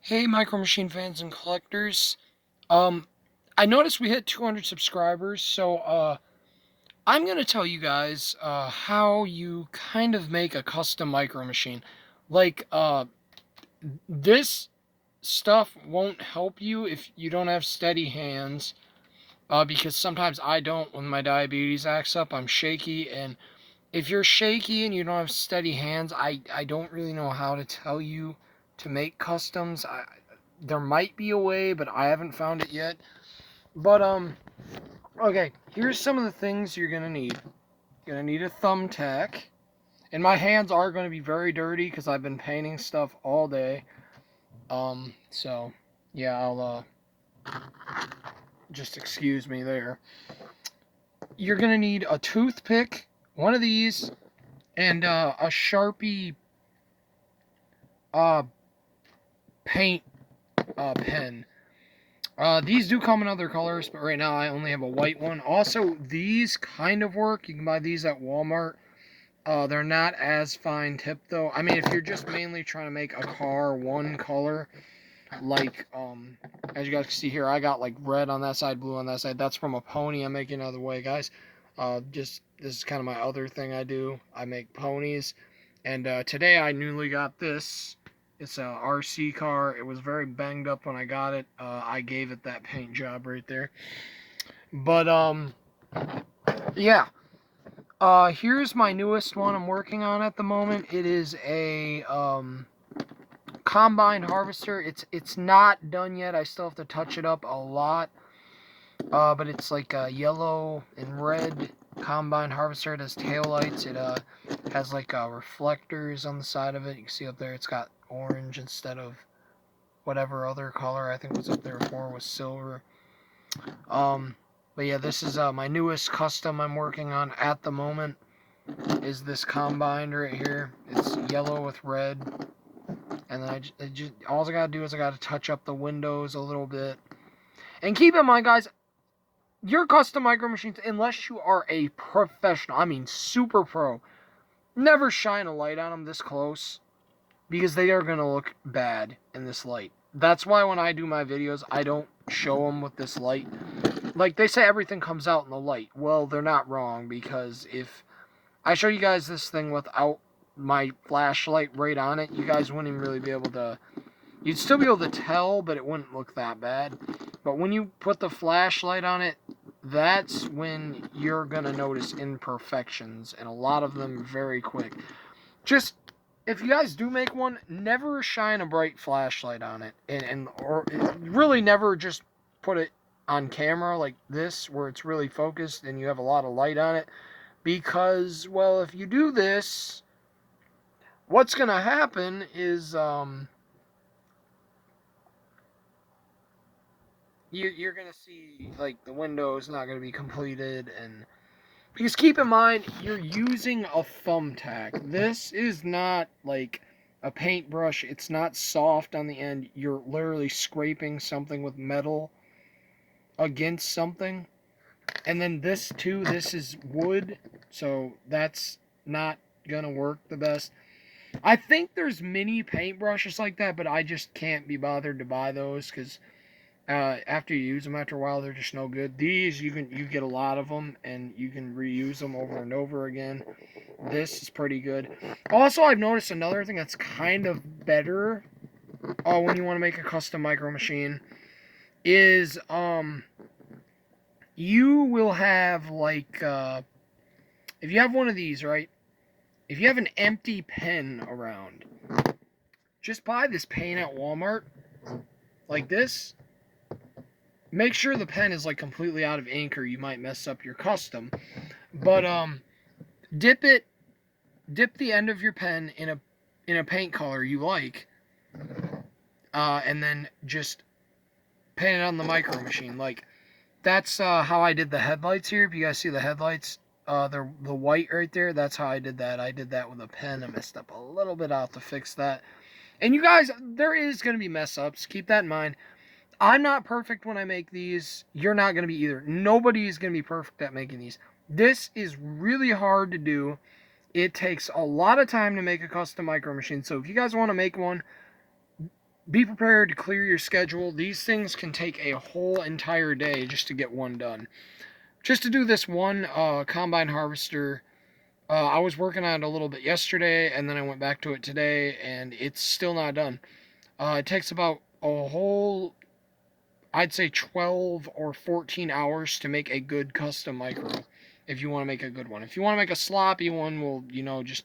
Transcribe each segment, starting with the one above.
Hey, Micro Machine fans and collectors. I noticed we hit 200 subscribers, so I'm gonna tell you guys how you kind of make a custom Micro Machine. Like, this stuff won't help you if you don't have steady hands, because sometimes I don't. When my diabetes acts up, I'm shaky, and if you're shaky and you don't have steady hands, I don't really know how to tell you to make customs. There might be a way, but I haven't found it yet. But okay, here's some of the things you're gonna need. You're gonna need a thumbtack, and my hands are gonna be very dirty because I've been painting stuff all day. So yeah, I'll just excuse me there. You're gonna need a toothpick, one of these, and a Sharpie uh paint pen. These do come in other colors, but right now I only have a white one. Also, these kind of work. You can buy these at Walmart. They're not as fine tip though. I mean, if you're just mainly trying to make a car one color, like as you guys can see here, I got like red on that side, blue on that side. That's from a pony I'm making out of the way, guys. Just this is kind of my other thing I do. I make ponies, and today I newly got this. It's a RC car. It was very banged up when I got it. I gave it that paint job right there. But yeah. Here's my newest one I'm working on at the moment. It is a combine harvester. It's not done yet. I still have to touch it up a lot. But it's like a yellow and red combine harvester. It has tail lights. It has like reflectors on the side of it. You can see up there it's got orange instead of whatever other color I think was up there before was silver. But yeah, this is my newest custom I'm working on at the moment. Is this combine right here. It's yellow with red. And then all I gotta do is I gotta touch up the windows a little bit. And keep in mind, guys, your custom Micro Machines, unless you are a professional, I mean super pro, never shine a light on them this close, because they are gonna look bad in this light. That's why when I do my videos, I don't show them with this light. Like, they say everything comes out in the light. Well, they're not wrong, because if I show you guys this thing without my flashlight right on it, you guys wouldn't even really be able to... You'd still be able to tell, but it wouldn't look that bad. But when you put the flashlight on it, that's when you're going to notice imperfections, and a lot of them very quick. Just, if you guys do make one, never shine a bright flashlight on it. Or really never just put it on camera like this, where it's really focused and you have a lot of light on it. Because, well, if you do this, what's going to happen is you're going to see, like, the window is not going to be completed. And because keep in mind, you're using a thumbtack. This is not like a paintbrush. It's not soft on the end. You're literally scraping something with metal against something. And then this too, this is wood, so that's not gonna work the best. I think there's mini paintbrushes like that, but I just can't be bothered to buy those because after you use them after a while, they're just no good. These you get a lot of them and you can reuse them over and over again. This is pretty good. Also, I've noticed another thing that's kind of better when you want to make a custom Micro Machine is you will have like if you have one of these, right? If you have an empty pen around, just buy this paint at Walmart like this. Make sure the pen is like completely out of ink or you might mess up your custom. But dip the end of your pen in a paint color you like, and then just paint it on the Micro Machine. Like, that's how I did the headlights here. If you guys see the headlights, the white right there, that's how I did that. I did that with a pen. I messed up a little bit. I'll have to fix that. And you guys, there is going to be mess ups. Keep that in mind. I'm not perfect when I make these. You're not going to be either. Nobody is going to be perfect at making these. This is really hard to do. It takes a lot of time to make a custom Micro Machine. So if you guys want to make one, be prepared to clear your schedule. These things can take a whole entire day just to get one done. Just to do this one combine harvester, I was working on it a little bit yesterday, and then I went back to it today, and it's still not done. It takes about a whole, I'd say 12 or 14 hours to make a good custom micro, if you want to make a good one. If you want to make a sloppy one, well, just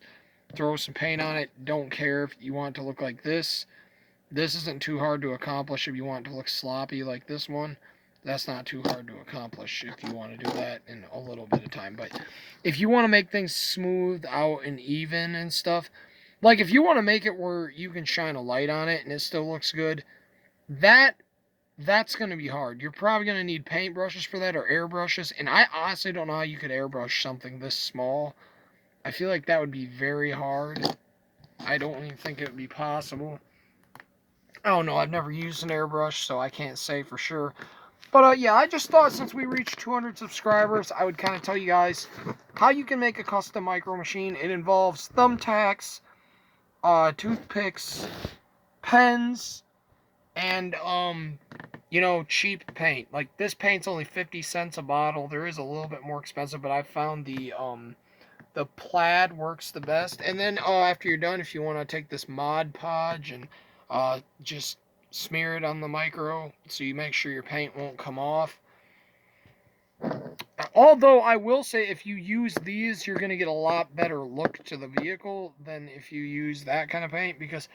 throw some paint on it. Don't care if you want it to look like this. This isn't too hard to accomplish if you want it to look sloppy like this one. That's not too hard to accomplish if you want to do that in a little bit of time. But if you want to make things smooth out and even and stuff, like if you want to make it where you can shine a light on it and it still looks good, that's going to be hard. You're probably going to need paint brushes for that or airbrushes. And I honestly don't know how you could airbrush something this small. I feel like that would be very hard. I don't even think it would be possible. I don't know. I've never used an airbrush, so I can't say for sure. But yeah, I just thought since we reached 200 subscribers, I would kind of tell you guys how you can make a custom micro machine. It involves thumbtacks, toothpicks, pens, and cheap paint. Like this paint's only 50 cents a bottle. There is a little bit more expensive, but I found the plaid works the best. And then after you're done, if you want to take this Mod Podge and just smear it on the micro so you make sure your paint won't come off. Although I will say if you use these, you're going to get a lot better look to the vehicle than if you use that kind of paint, because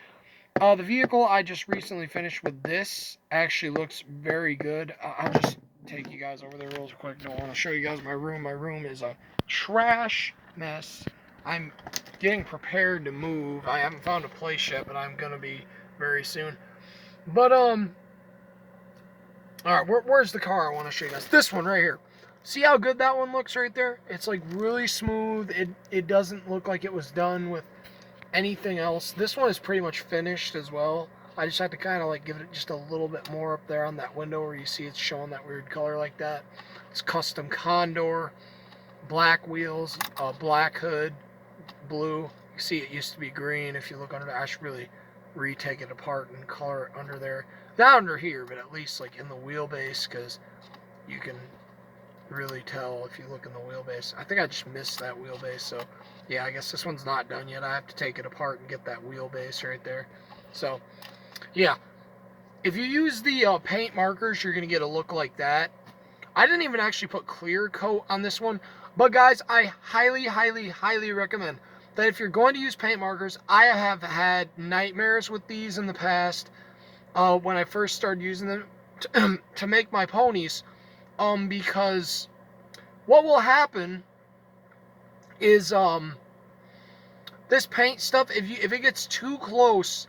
the vehicle I just recently finished with this actually looks very good. I'll just take you guys over there real quick. I want to show you guys my room. My room is a trash mess. I'm getting prepared to move. I haven't found a place yet, but I'm going to be very soon. But, alright, where's the car I want to show you guys? This one right here. See how good that one looks right there? It's like really smooth. It doesn't look like it was done with anything else. This one is pretty much finished as well. I just have to kind of like give it just a little bit more up there on that window where you see it's showing that weird color like that. It's custom condor, black wheels, black hood, blue. You see it used to be green. If you look under there, I should really retake it apart and color it under there. Not under here, but at least like in the wheelbase, because you can really tell if you look in the wheelbase. I think I just missed that wheelbase, so yeah, I guess this one's not done yet. I have to take it apart and get that wheelbase right there. So yeah, if you use the paint markers, you're gonna get a look like that. I didn't even actually put clear coat on this one, but guys, I highly recommend that if you're going to use paint markers. I have had nightmares with these in the past when I first started using them to make my ponies, because what will happen is this paint stuff, if it gets too close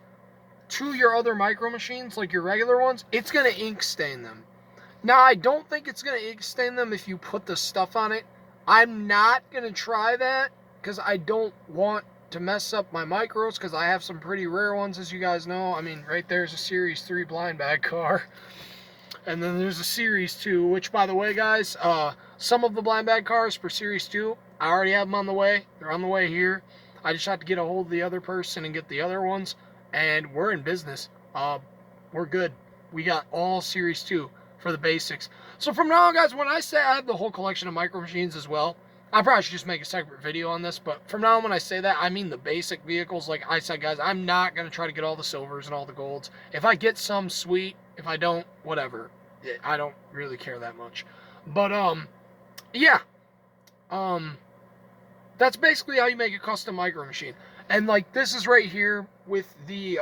to your other micro machines, like your regular ones, it's gonna ink stain them. Now, I don't think it's gonna ink stain them if you put the stuff on it. I'm not gonna try that because I don't want to mess up my micros, because I have some pretty rare ones, as you guys know. I mean, right there's a Series 3 blind bag car. And then there's a Series 2, which, by the way, guys, some of the blind bag cars for Series 2, I already have them on the way. They're on the way here. I just have to get a hold of the other person and get the other ones, and we're in business. We're good. We got all Series 2 for the basics. So from now on, guys, when I say I have the whole collection of micro machines as well, I probably should just make a separate video on this, but from now on when I say that, I mean the basic vehicles. Like I said, guys, I'm not going to try to get all the silvers and all the golds. If I get some, sweet. If I don't, whatever. I don't really care that much. But, yeah. That's basically how you make a custom micro machine. And, like, this is right here with the,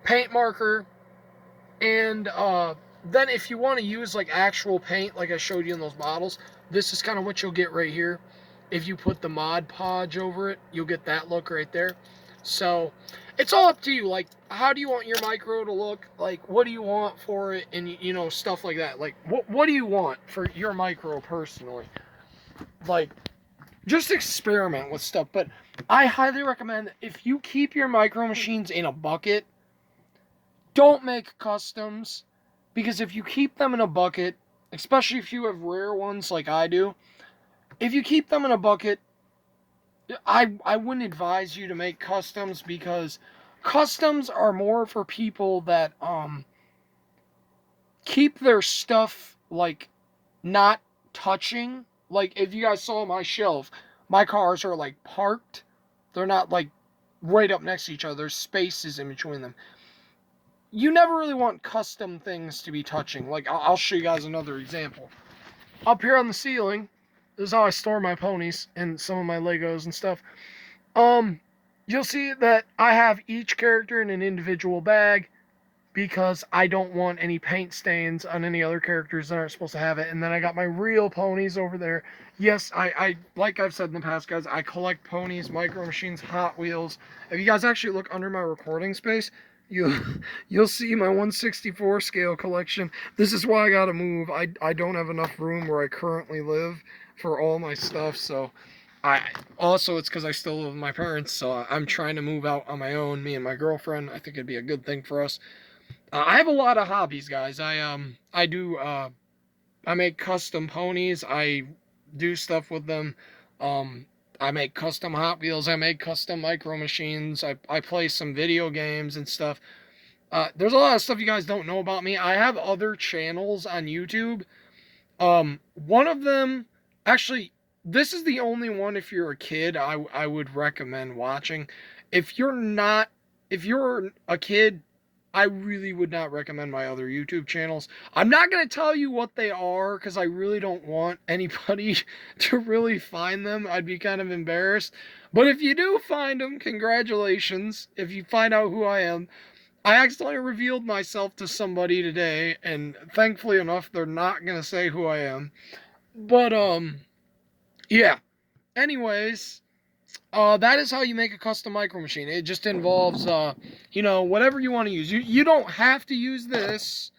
paint marker. And, then if you want to use, like, actual paint, like I showed you in those models, this is kind of what you'll get right here. If you put the Mod Podge over it, you'll get that look right there. So, it's all up to you. Like, how do you want your micro to look? Like, what do you want for it? And, you know, stuff like that. Like, what do you want for your micro personally? Like, just experiment with stuff. But I highly recommend that if you keep your micro machines in a bucket, don't make customs. Because if you keep them in a bucket, especially if you have rare ones like I do, if you keep them in a bucket, I wouldn't advise you to make customs, because customs are more for people that keep their stuff like not touching. Like if you guys saw my shelf, my cars are like parked. They're not like right up next to each other. There's spaces in between them. You never really want custom things to be touching. Like I'll show you guys another example. Up here on the ceiling, this is how I store my ponies and some of my Legos and stuff. You'll see that I have each character in an individual bag because I don't want any paint stains on any other characters that aren't supposed to have it. And then I got my real ponies over there. Yes, I like I've said in the past, guys, I collect ponies, Micro Machines, Hot Wheels. If you guys actually look under my recording space, you'll see my 1/64 scale collection. This is why I gotta move. I don't have enough room where I currently live for all my stuff, so it's because I still live with my parents, so I'm trying to move out on my own, me and my girlfriend. I think it'd be a good thing for us. I have a lot of hobbies, guys. I make custom ponies. I do stuff with them. I make custom Hot Wheels. I make custom Micro Machines. I play some video games and stuff. There's a lot of stuff you guys don't know about me. I have other channels on YouTube. One of them, actually, this is the only one if you're a kid I would recommend watching. If you're a kid, I really would not recommend my other YouTube channels. I'm not going to tell you what they are because I really don't want anybody to really find them. I'd be kind of embarrassed. But if you do find them, congratulations. If you find out who I am, I accidentally revealed myself to somebody today, and thankfully enough, they're not going to say who I am. But, yeah. Anyways, that is how you make a custom Micro Machine. It just involves, whatever you want to use. You don't have to use this.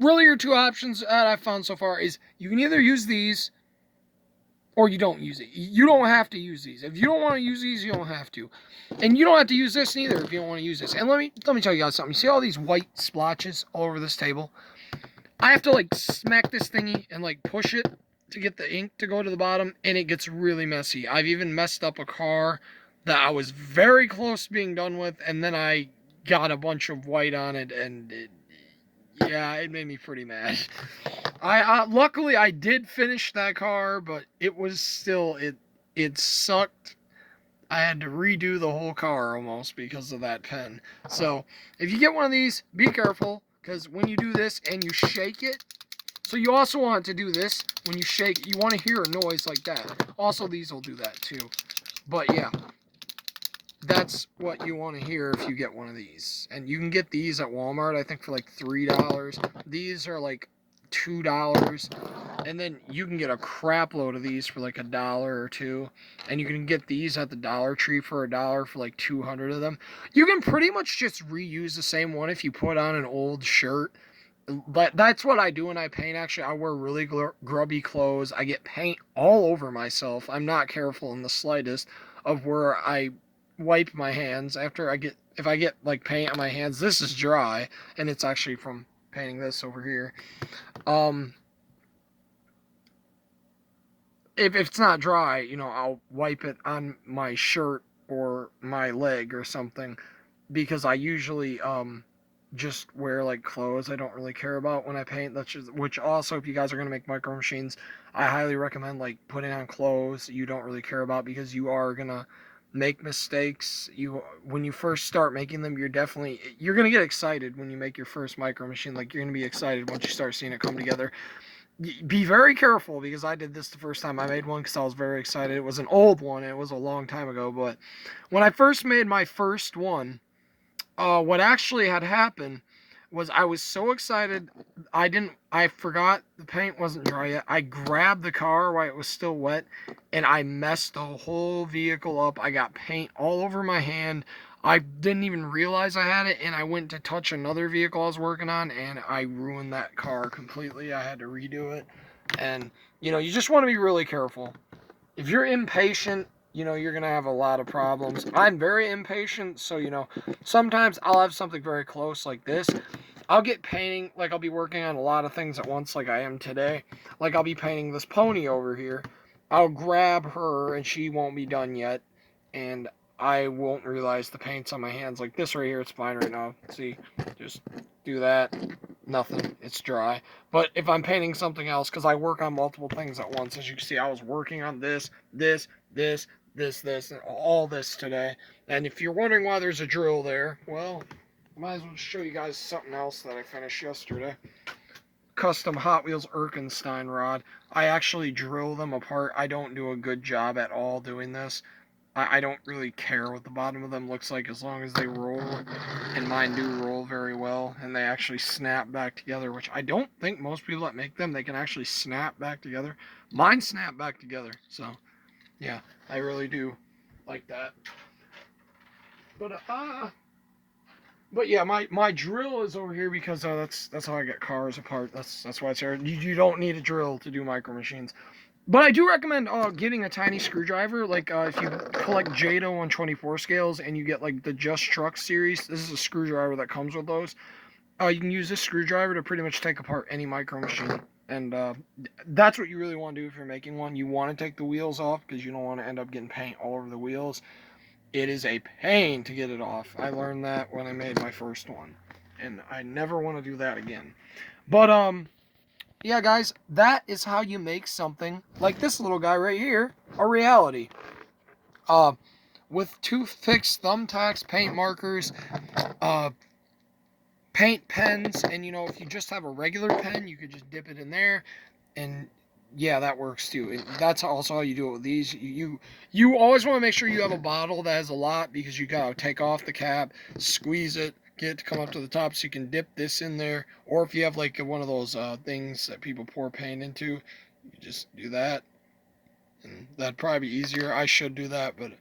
Really your two options that I've found so far is you can either use these or you don't use it. You don't have to use these. If you don't want to use these, you don't have to. And you don't have to use this neither if you don't want to use this. And let me tell you guys something. You see all these white splotches all over this table? I have to like smack this thingy and like push it to get the ink to go to the bottom, and it gets really messy. I've even messed up a car that I was very close to being done with, and then I got a bunch of white on it, and it made me pretty mad. Luckily I did finish that car, but it was still, it sucked. I had to redo the whole car almost because of that pen. So if you get one of these, be careful, because when you do this and you shake it, so you also want to do this when you shake, you want to hear a noise like that. Also, these will do that too. But yeah, that's what you want to hear if you get one of these. And you can get these at Walmart, I think, for like $3. These are like $2. And then you can get a crap load of these for like $1 or $2. And you can get these at the Dollar Tree for $1 for like 200 of them. You can pretty much just reuse the same one if you put on an old shirt. But that's what I do when I paint. Actually, I wear really grubby clothes. I get paint all over myself. I'm not careful in the slightest of where I wipe my hands after if I get like paint on my hands. This is dry, and it's actually from painting this over here. If it's not dry, I'll wipe it on my shirt or my leg or something, because I usually just wear like clothes I don't really care about when I paint. Which also, if you guys are gonna make Micro Machines, I highly recommend like putting on clothes you don't really care about, because you are gonna make mistakes. When you first start making them, you're gonna get excited when you make your first Micro Machine. Like, you're gonna be excited once you start seeing it come together. Be very careful, because I did this the first time I made one because I was very excited. It was an old one, it was a long time ago, but when I first made my first one, what actually had happened was I was so excited, I forgot the paint wasn't dry yet. I grabbed the car while it was still wet, and I messed the whole vehicle up. I got paint all over my hand. I didn't even realize I had it, and I went to touch another vehicle I was working on, and I ruined that car completely. I had to redo it. And, you just want to be really careful. If you're impatient, you're going to have a lot of problems. I'm very impatient, so, sometimes I'll have something very close like this. I'll get painting, like I'll be working on a lot of things at once like I am today. Like I'll be painting this pony over here. I'll grab her and she won't be done yet. And I won't realize the paint's on my hands. Like this right here, it's fine right now. See, just do that. Nothing. It's dry. But if I'm painting something else, because I work on multiple things at once, as you can see, I was working on this, and all this today. And if you're wondering why there's a drill there, well, might as well show you guys something else that I finished yesterday. Custom Hot Wheels Erkenstein rod. I actually drill them apart. I don't do a good job at all doing this. I don't really care what the bottom of them looks like as long as they roll, and mine do roll very well, and they actually snap back together, which I don't think most people that make them, they can actually snap back together. Mine snap back together, so yeah, I really do like that. But yeah, my drill is over here because that's how I get cars apart. That's why it's here. You don't need a drill to do micro machines. But I do recommend getting a tiny screwdriver. Like if you collect Jado 124 scales and you get like the Just Truck series, this is a screwdriver that comes with those. You can use this screwdriver to pretty much take apart any micro machine. And that's what you really want to do if you're making one. You want to take the wheels off because you don't want to end up getting paint all over the wheels. It is a pain to get it off. I learned that when I made my first one. And I never want to do that again. But yeah, guys, that is how you make something like this little guy right here a reality. With toothpicks, thumbtacks, paint markers, paint pens, and you know, if you just have a regular pen, you could just dip it in there, and yeah, that works too. And that's also how you do it with these. You always want to make sure you have a bottle that has a lot, because you gotta take off the cap, squeeze it, get it to come up to the top, so you can dip this in there. Or if you have like one of those things that people pour paint into, you just do that, and that'd probably be easier. I should do that, but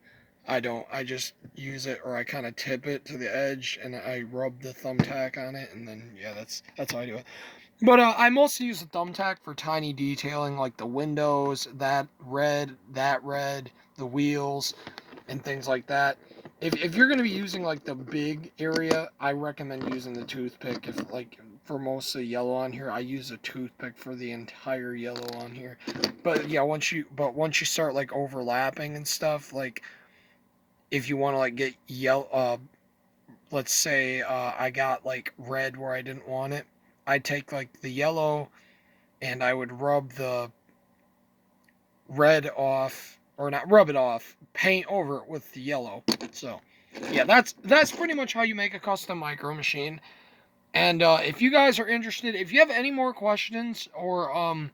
I don't. I just use it, or I kind of tip it to the edge, and I rub the thumbtack on it, and then yeah, that's how I do it. But I mostly use the thumbtack for tiny detailing, like the windows, that red, the wheels, and things like that. If you're going to be using like the big area, I recommend using the toothpick. If like for most of the yellow on here, I use a toothpick for the entire yellow on here. But yeah, once you start like overlapping and stuff, like if you want to like get yellow, let's say I got like red where I didn't want it, I'd take like the yellow and I would rub the red off, or not rub it off, paint over it with the yellow. So yeah, that's pretty much how you make a custom micro machine. And if you guys are interested, if you have any more questions or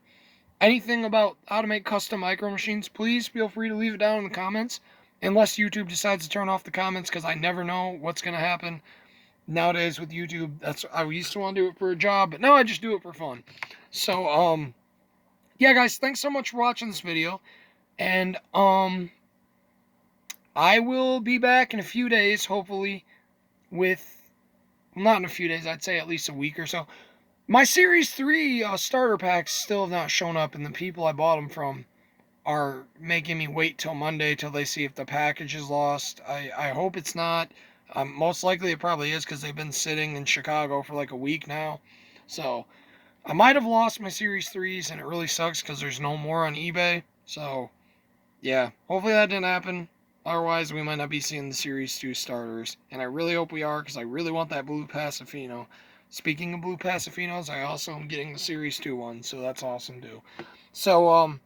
anything about how to make custom micro machines, please feel free to leave it down in the comments. Unless YouTube decides to turn off the comments, because I never know what's going to happen nowadays with YouTube. I used to want to do it for a job, but now I just do it for fun. So yeah, guys, thanks so much for watching this video, and I will be back in a few days, hopefully, with, well, not in a few days, I'd say at least a week or so. My Series 3 starter packs still have not shown up, and the people I bought them from are making me wait till Monday till they see if the package is lost. I hope it's not. Most likely it probably is, because they've been sitting in Chicago for like a week now. So I might have lost my Series 3s, and it really sucks because there's no more on eBay. So yeah, hopefully that didn't happen. Otherwise, we might not be seeing the Series 2 starters. And I really hope we are, because I really want that blue Pasifino. Speaking of blue Pasifinos, I also am getting the Series 2 one, so that's awesome too. So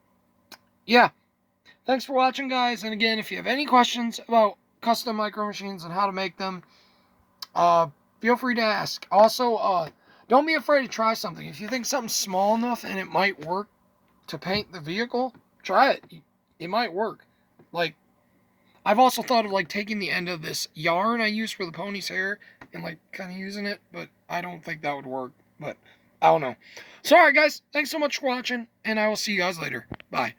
yeah, thanks for watching, guys. And again, if you have any questions about custom micro machines and how to make them, feel free to ask. Also, don't be afraid to try something. If you think something's small enough and it might work to paint the vehicle, try it. It might work. Like, I've also thought of like taking the end of this yarn I use for the pony's hair and like kind of using it, but I don't think that would work. But I don't know. So alright, guys, thanks so much for watching, and I will see you guys later. Bye.